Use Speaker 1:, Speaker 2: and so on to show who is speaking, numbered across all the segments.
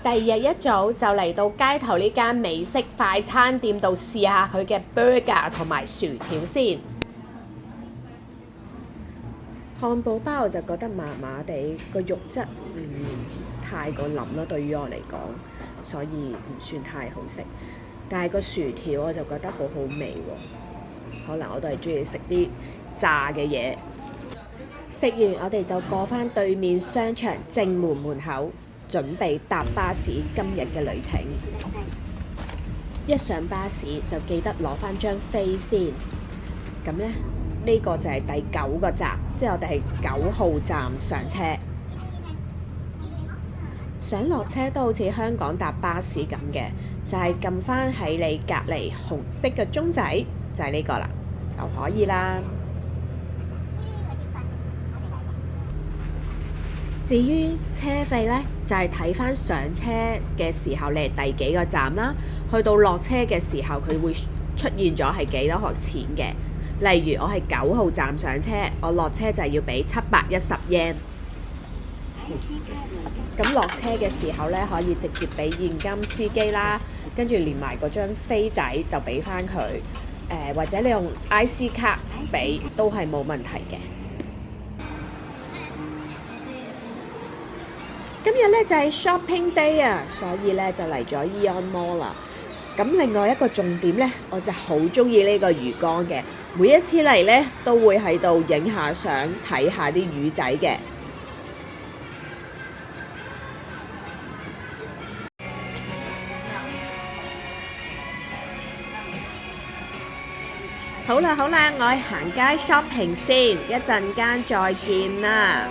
Speaker 1: 第二日一早就嚟到街頭呢間美式快餐店度試下佢嘅 burger 同埋薯條先。漢堡包我就覺得麻麻地，個肉質太過腍啦，對於我嚟講，所以唔算太好食。但係個薯條我就覺得好好味喎，可能我都係中意食啲炸嘅嘢。食完我哋就過返對面商場正門門口，準備搭巴士今日嘅旅程。一上巴士就記得攞返張飛先。咁呢，呢個就係第9個站，即係我哋係9號站上車。想落車都好似香港搭巴士咁嘅，就係撳返喺你隔離紅色嘅鐘仔，就係呢個啦，就可以啦。至於車費呢，就係睇返上車嘅時候你係第幾個站啦，去到落車嘅時候佢會出現咗係幾多個錢嘅。例如我係9號站上車，我落車就係要俾710 yen。咁落車嘅時候呢，可以直接俾現金司機啦，跟住連埋嗰張飛仔就俾返佢。或者你用 IC 卡俾都係冇問題嘅。今日呢就係 shopping day 啊，所以呢就嚟咗 Aeon Mall 啦。咁另外一個重點呢，我就好中意呢個魚缸嘅，每一次嚟呢都會喺度影下相，睇下啲魚仔嘅。好啦，我去行街 shopping 先，一陣間再見啦。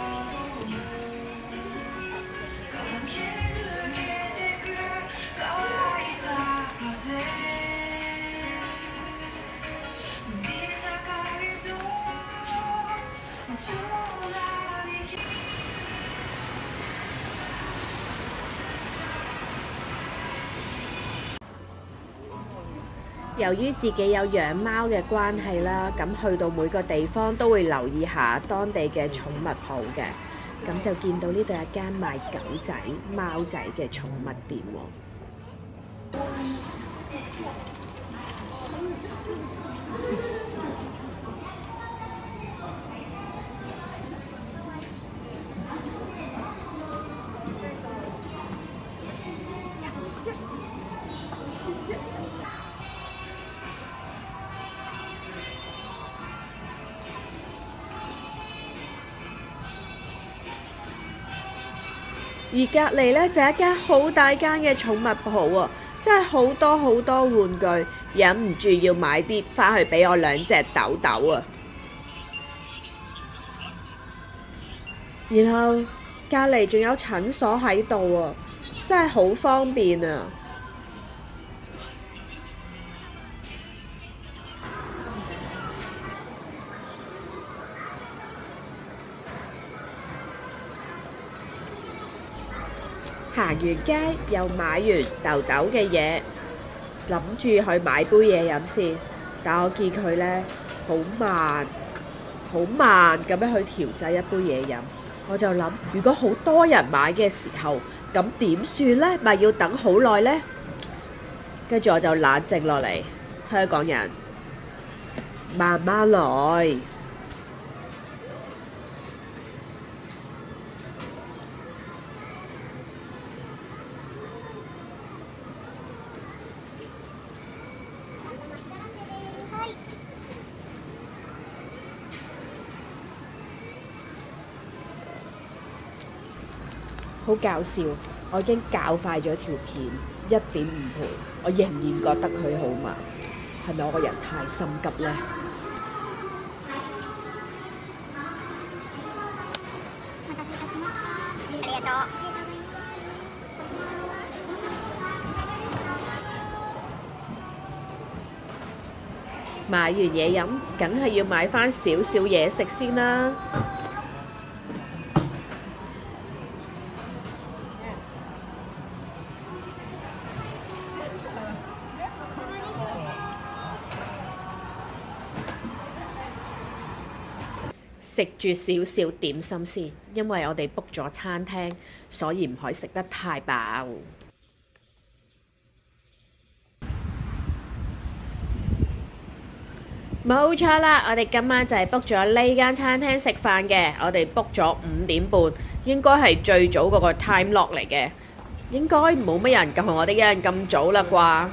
Speaker 1: 由於自己有養貓嘅關係啦，咁去到每個地方都會留意下當地嘅寵物鋪嘅，咁就見到呢度有間賣狗仔、貓仔嘅寵物店喎。而隔離呢，就係一間好大間嘅寵物鋪啊，真係好多好多玩具，忍唔住要買啲返去俾我2隻豆豆啊！然後隔離仲有診所喺度啊，真係好方便啊！行完街又買完豆豆嘅嘢，諗住去買杯嘢飲先，但我見佢呢好慢咁樣去調製一杯嘢飲，我就諗如果好多人買嘅時候，咁點算呢？咪要等好耐呢？跟住我就冷靜落嚟，香港人慢慢來。好搞笑，我已經較快咗條片1.5倍，我仍然覺得佢好慢，係咪我個人太心急呢？買完嘢飲，梗係要買返少少嘢食先啦。食住少少點心先，因為我哋 book 咗餐廳，所以唔可以食得太飽。冇錯啦，我哋今晚就係 book 咗呢間餐廳食飯嘅，我哋 book 咗5點半，應該係最早嗰個 time lock 嚟嘅，應該冇乜人同我哋一樣咁早啦啩。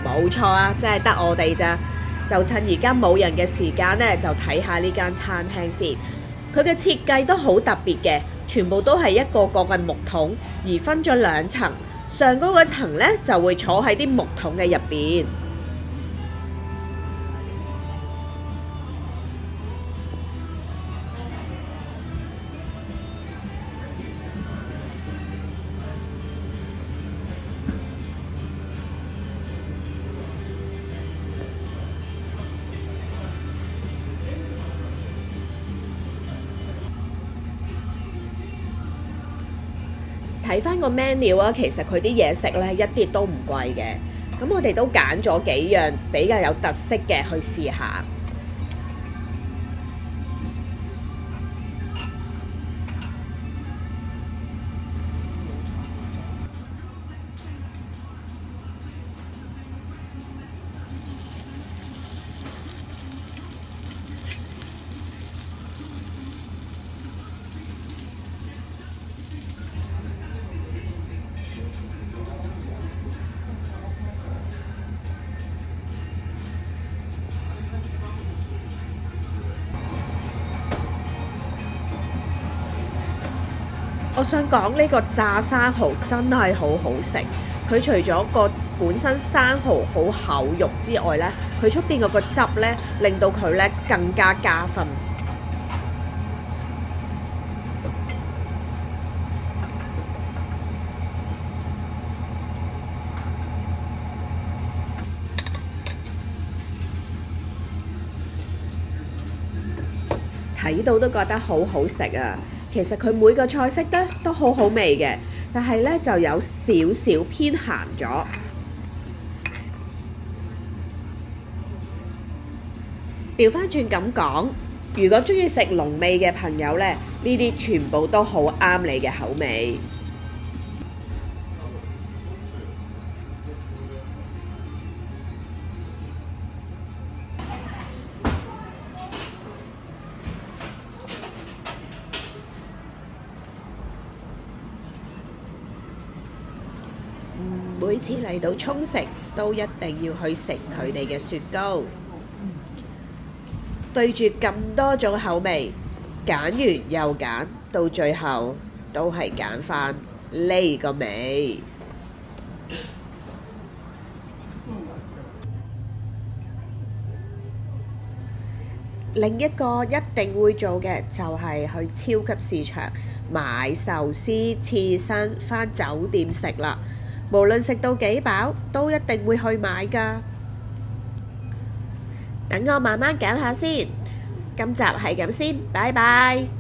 Speaker 1: 冇錯啊，真係得我哋咋，就趁而家冇人嘅時間呢，就睇下呢間餐廳先。佢嘅設計都好特別嘅，全部都係一個個嘅木桶，而分咗2層。上高嗰層呢，就會坐喺啲木桶嘅入邊。睇翻個 menu 啊，其實佢啲嘢食呢，一啲都唔貴嘅，咁我哋都揀咗幾樣比較有特色嘅去試下。我想講呢個炸生蠔真係好好食，佢除咗個本身生蠔好厚肉之外呢，佢出邊嗰個汁呢，令到佢呢更加加分。睇到都覺得好好食啊！其實佢每個菜式都好好味嘅，但係呢就有少少偏鹹咗。調翻轉咁講，如果中意食濃味嘅朋友呢，呢啲全部都好啱你嘅口味。每次嚟到沖繩都一定要去食佢哋嘅雪糕，對住咁多種口味，揀完又揀，到最後都係揀返呢個味。另一個一定會做嘅就係去超級市場買壽司刺身返酒店食啦。無論食到幾飽，都一定會去買㗎。等我慢慢揀下先。今集係咁先，拜拜。